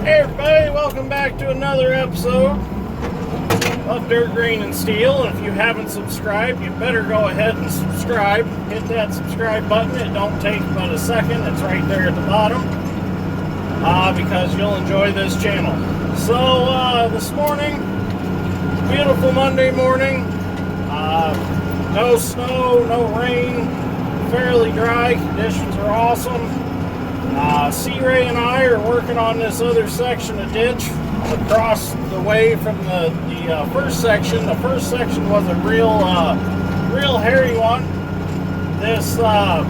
Hey everybody, welcome back to another episode of Dirt, Grain, and Steel. And if you haven't subscribed, you better go ahead and subscribe. Hit that subscribe button. It don't take but a second. It's right there at the bottom because you'll enjoy this channel. So this morning, beautiful Monday morning. No snow, no rain, fairly dry. Conditions are awesome. C-Ray and I are working on this other section of ditch across the way from the first section. The first section was a real hairy one. This last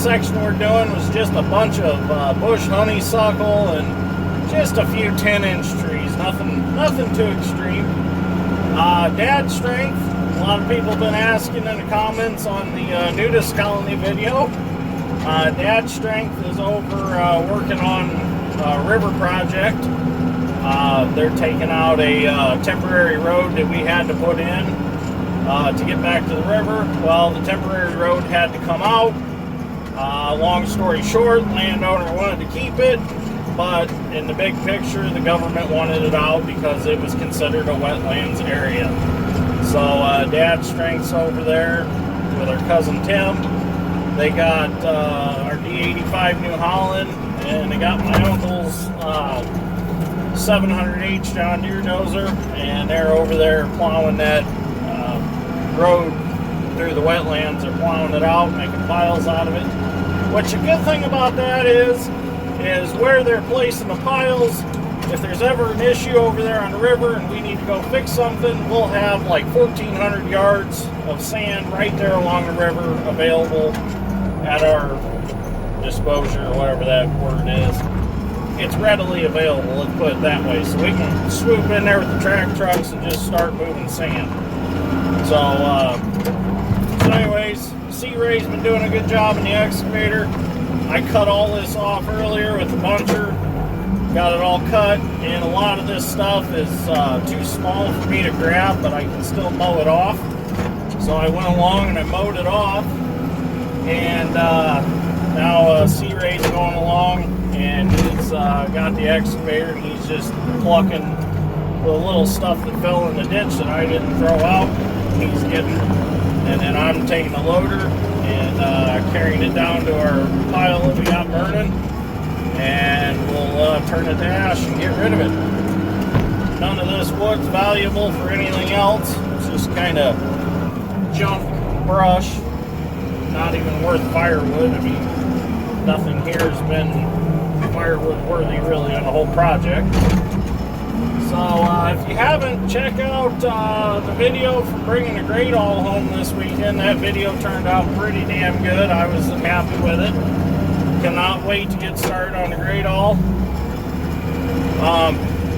section we're doing was just a bunch of bush honeysuckle and just a few 10-inch trees. Nothing too extreme. Dad strength. A lot of people have been asking in the comments on the Nudist colony video. Dad's strength is over working on a river project. They're taking out a temporary road that we had to put in to get back to the river. Well, the temporary road had to come out. Long story short, landowner wanted to keep it, but in the big picture, the government wanted it out because it was considered a wetlands area. So Dad's strength's over there with our cousin Tim. They got our D85 New Holland, and they got my uncle's 700H John Deere dozer, and they're over there plowing that road through the wetlands. They're plowing it out, making piles out of it. Which a good thing about that is where they're placing the piles. If there's ever an issue over there on the river and we need to go fix something, we'll have like 1,400 yards of sand right there along the river available at our disposal, or whatever that word is. It's readily available, let's put it that way. So we can swoop in there with the track trucks and just start moving sand. So anyways, C-Ray's been doing a good job in the excavator. I cut all this off earlier with the buncher. Got it all cut, and a lot of this stuff is too small for me to grab, but I can still mow it off. So I went along and I mowed it off. And now C-Ray's going along, and he's got the excavator, and he's just plucking the little stuff that fell in the ditch that I didn't throw out. He's getting, and then I'm taking the loader and carrying it down to our pile that we got burning, and we'll turn it to ash and get rid of it. None of this wood's valuable for anything else. It's just kind of junk brush. Not even worth firewood. I mean, nothing here has been firewood worthy really on the whole project. So if you haven't, check out the video for bringing the great all home this weekend. That video turned out pretty damn good. I was happy with it. Cannot wait to get started on the great all.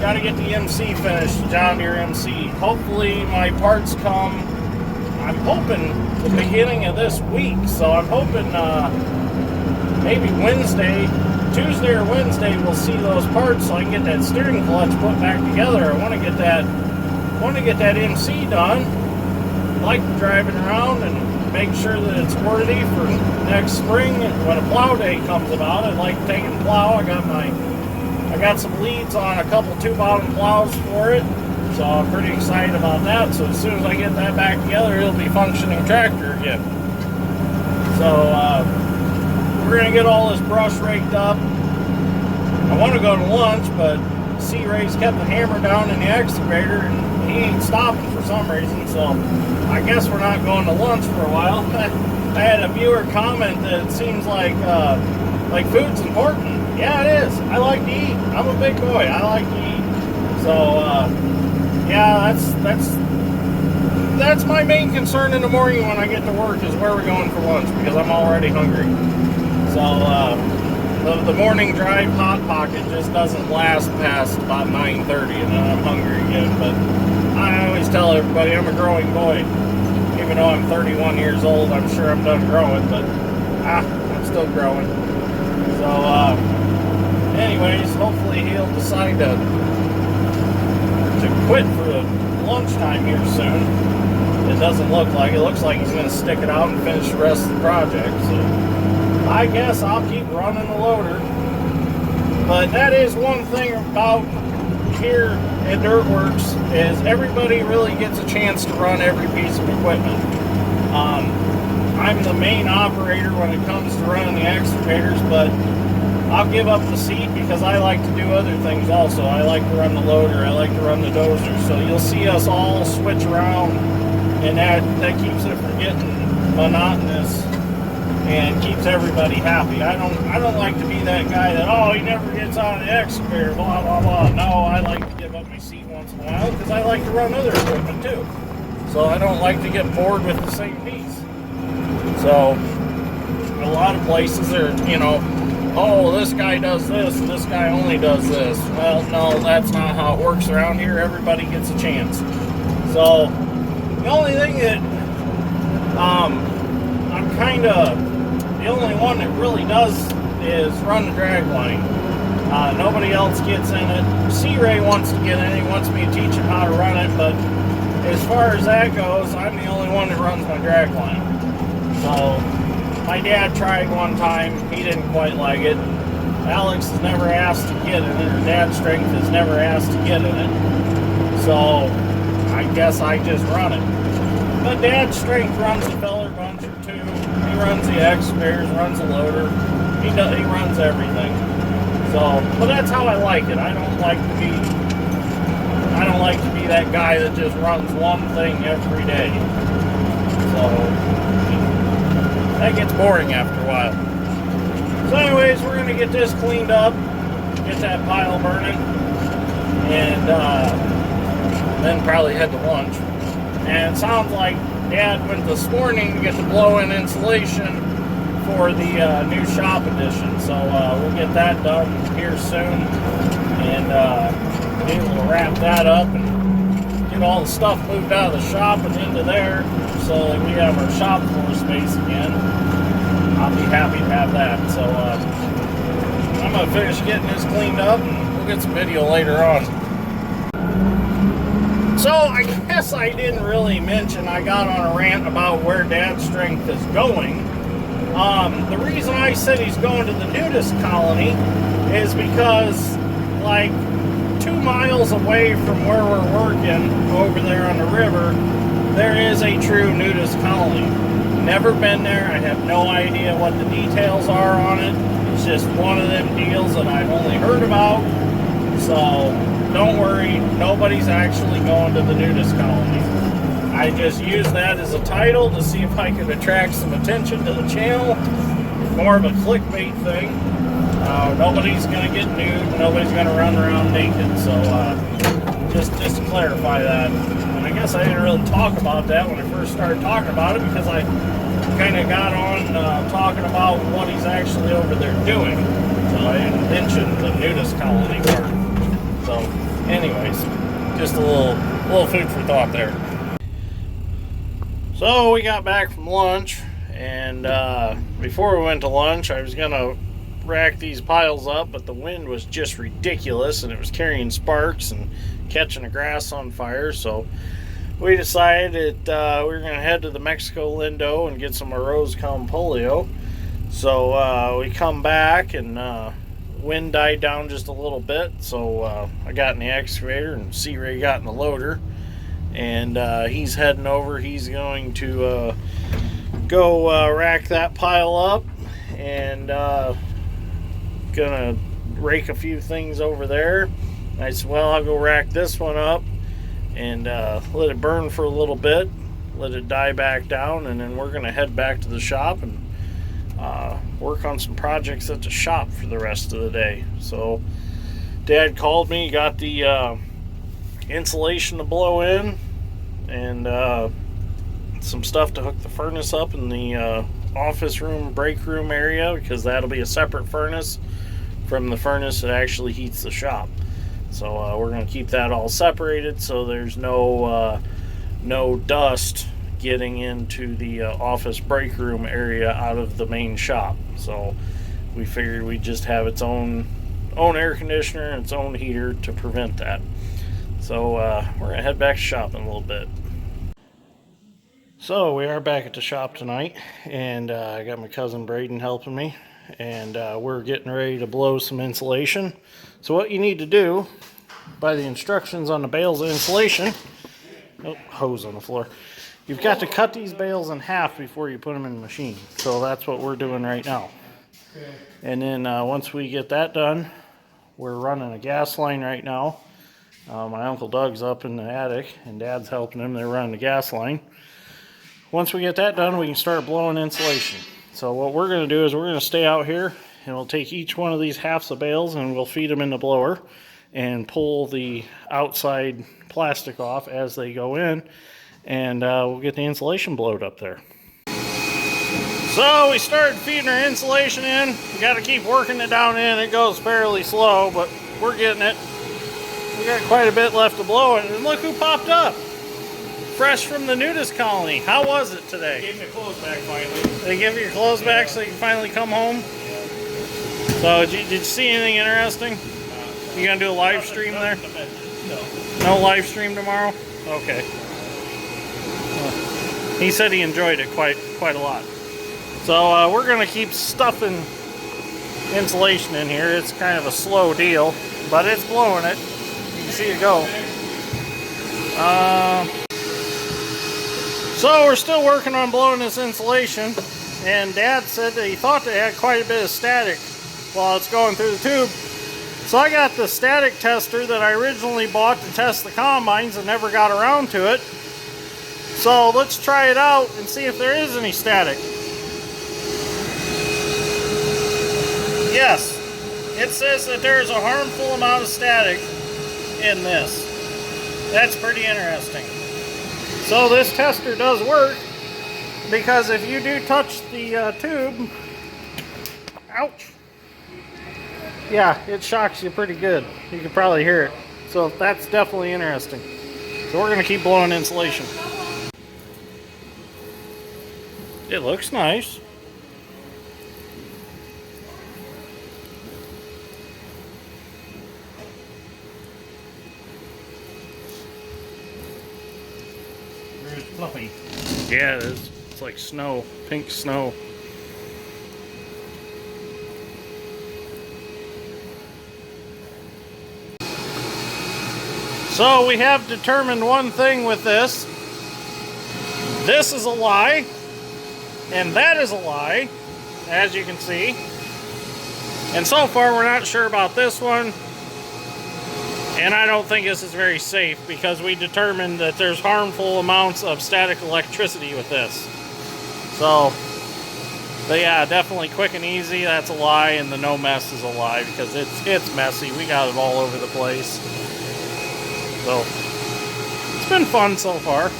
Got to get the MC finished, the John Deere MC. Hopefully my parts come, I'm hoping the beginning of this week, so I'm hoping maybe Tuesday or Wednesday we'll see those parts so I can get that steering clutch put back together. I want to get that MC done. I like driving around and make sure that it's worthy for next spring when a plow day comes about. I like taking the plow. I got some leads on a couple 2-bottom plows for it. So I'm pretty excited about that. So as soon as I get that back together, it'll be functioning tractor again. So we're going to get all this brush raked up. I want to go to lunch, but C-Ray's kept the hammer down in the excavator, and he ain't stopping for some reason. So I guess we're not going to lunch for a while. I had a viewer comment that it seems like food's important. Yeah, it is. I like to eat. I'm a big boy. I like to eat. So yeah, that's my main concern in the morning when I get to work is where we're going for lunch, because I'm already hungry. So the morning drive hot pocket just doesn't last past about 9:30, and then I'm hungry again. But I always tell everybody I'm a growing boy. Even though I'm 31 years old, I'm sure I'm done growing, but I'm still growing. So anyways, hopefully he'll decide to quit for lunchtime here soon. It doesn't look like it. Looks like he's going to stick it out and finish the rest of the project. So I guess I'll keep running the loader. But that is one thing about here at Dirtworks, is everybody really gets a chance to run every piece of equipment. I'm the main operator when it comes to running the excavators, but I'll give up the seat because I like to do other things also. I like to run the loader, I like to run the dozer, so you'll see us all switch around, and that keeps it from getting monotonous and keeps everybody happy. I don't like to be that guy that, oh, he never gets on the excavator, blah, blah, blah. No, I like to give up my seat once in a while because I like to run other equipment too. So I don't like to get bored with the same piece. So a lot of places are, oh, this guy does this and this guy only does this. Well, no, that's not how it works around here. Everybody gets a chance. So the only thing that I'm kind of the only one that really does is run the drag line. Nobody else gets in it. C-Ray wants to get in it. He wants me to teach him how to run it, but as far as that goes, I'm the only one that runs my drag line. So my dad tried one time. He didn't quite like it. Alex has never asked to get in it, or Dad's Strength has never asked to get in it. So I guess I just run it. But Dad's Strength runs the feller buncher too. He runs the excavators, runs the loader. He runs everything. So, but that's how I like it. I don't like to be that guy that just runs one thing every day. So that gets boring after a while. So anyways, we're gonna get this cleaned up, get that pile burning, and then probably head to lunch. And it sounds like Dad went this morning to get the blow-in insulation for the new shop edition. So we'll get that done here soon, and be able to wrap that up and get all the stuff moved out of the shop and into there, so that we have our shop floor space again. I'll be happy to have that. So I'm gonna finish getting this cleaned up, and we'll get some video later on. So I guess I didn't really mention I got on a rant about where Dad's Strength is going. The reason I said he's going to the Nudist colony is because, like, 2 miles away from where we're working over there on the river, there is a true Nudist colony. Never been there. I have no idea what the details are on it. It's just one of them deals that I've only heard about. So don't worry, nobody's actually going to the Nudist colony. I just used that as a title to see if I could attract some attention to the channel. More of a clickbait thing. Nobody's going to get nude. Nobody's going to run around naked. So just to clarify that. And I guess I didn't really talk about that when I first started talking about it, because I kind of got on talking about what he's actually over there doing. So I didn't mention the Nudist colony part. So anyways, just a little food for thought there. So we got back from lunch, and before we went to lunch, I was gonna rack these piles up, but the wind was just ridiculous, and it was carrying sparks and catching the grass on fire. So we decided we were gonna head to the Mexico Lindo and get some arroz con pollo. So we come back, and wind died down just a little bit. So I got in the excavator, and C-Ray got in the loader. And he's heading over. He's going to go rack that pile up, and gonna rake a few things over there. And I said, well, I'll go rack this one up and let it burn for a little bit, let it die back down, and then we're gonna head back to the shop and work on some projects at the shop for the rest of the day. So Dad called me, got the insulation to blow in, and some stuff to hook the furnace up in the office room, break room area, because that'll be a separate furnace from the furnace that actually heats the shop. So we're going to keep that all separated so there's no dust getting into the office break room area out of the main shop. So we figured we'd just have its own air conditioner and its own heater to prevent that. So we're going to head back to shop in a little bit. So we are back at the shop tonight, and I got my cousin Braden helping me, and we're getting ready to blow some insulation. So what you need to do, by the instructions on the bales of insulation, oh, hose on the floor, you've got to cut these bales in half before you put them in the machine. So that's what we're doing right now. Okay. And then once we get that done, we're running a gas line right now. My Uncle Doug's up in the attic, and Dad's helping him. They're running the gas line. Once we get that done, we can start blowing insulation. So what we're going to do is we're going to stay out here, and we'll take each one of these halves of bales, and we'll feed them in the blower and pull the outside plastic off as they go in, and we'll get the insulation blowed up there. So we started feeding our insulation in. We got to keep working it down in. It goes fairly slow, but we're getting it. We got quite a bit left to blow it, and look who popped up. Fresh from the Nudist colony. How was it today? They gave me your clothes back finally. They give you your clothes back so you can finally come home? Yeah. So did you see anything interesting? You gonna do a live stream there? No live stream tomorrow? Okay. He said he enjoyed it quite a lot. So we're gonna keep stuffing insulation in here. It's kind of a slow deal, but it's blowing it. You can see it go. So we're still working on blowing this insulation, and Dad said that he thought they had quite a bit of static while it's going through the tube. So I got the static tester that I originally bought to test the combines and never got around to it. So let's try it out and see if there is any static. Yes, it says that there's a harmful amount of static in this. That's pretty interesting. So this tester does work, because if you do touch the tube, ouch, yeah, it shocks you pretty good. You can probably hear it. So that's definitely interesting. So we're going to keep blowing insulation. It looks nice. Fluffy. Yeah, it is. It's like snow, pink snow. So we have determined one thing with this. This is a lie, and that is a lie, as you can see. And so far we're not sure about this one. And I don't think this is very safe, because we determined that there's harmful amounts of static electricity with this. So, but yeah, definitely quick and easy, that's a lie, and the no mess is a lie, because it's messy. We got it all over the place. So, it's been fun so far.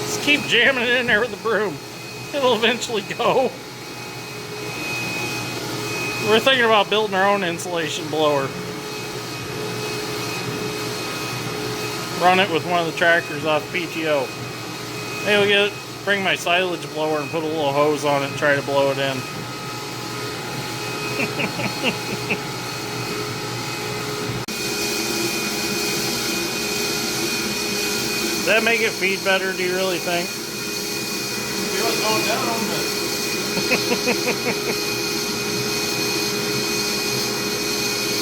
Just keep jamming it in there with the broom. It'll eventually go. We're thinking about building our own insulation blower. Run it with one of the tractors off PTO. Maybe we'll bring my silage blower and put a little hose on it and try to blow it in. Does that make it feed better, do you really think? Feel it going down, but...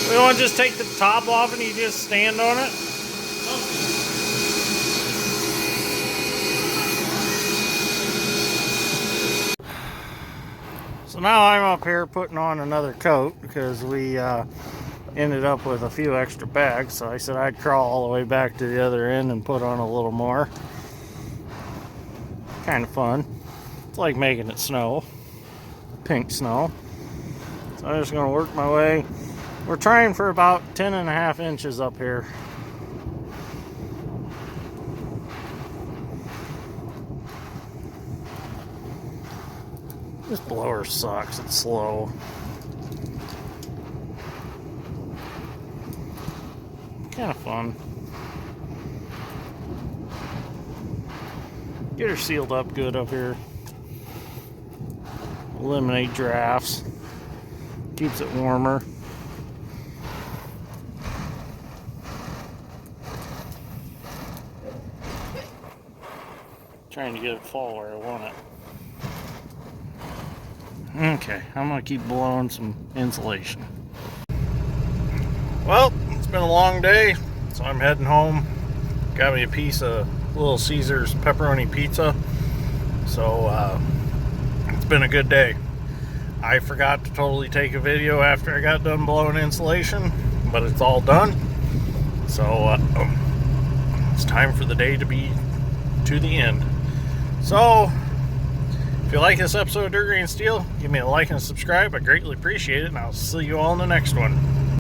We want to just take the top off and you just stand on it? So now I'm up here putting on another coat, because we ended up with a few extra bags. So I said I'd crawl all the way back to the other end and put on a little more. Kind of fun. It's like making it snow. Pink snow. So I'm just going to work my way. We're trying for about 10.5 inches up here. This blower sucks, it's slow. Kind of fun. Get her sealed up good up here. Eliminate drafts. Keeps it warmer. Trying to get it fall where I want it. Okay, I'm gonna keep blowing some insulation. Well, it's been a long day, so I'm heading home. Got me a piece of Little Caesars pepperoni pizza. So it's been a good day. I forgot to totally take a video after I got done blowing insulation, but it's all done. So it's time for the day to be to the end. So if you like this episode of Dirt Grain Steel, give me a like and a subscribe. I greatly appreciate it, and I'll see you all in the next one.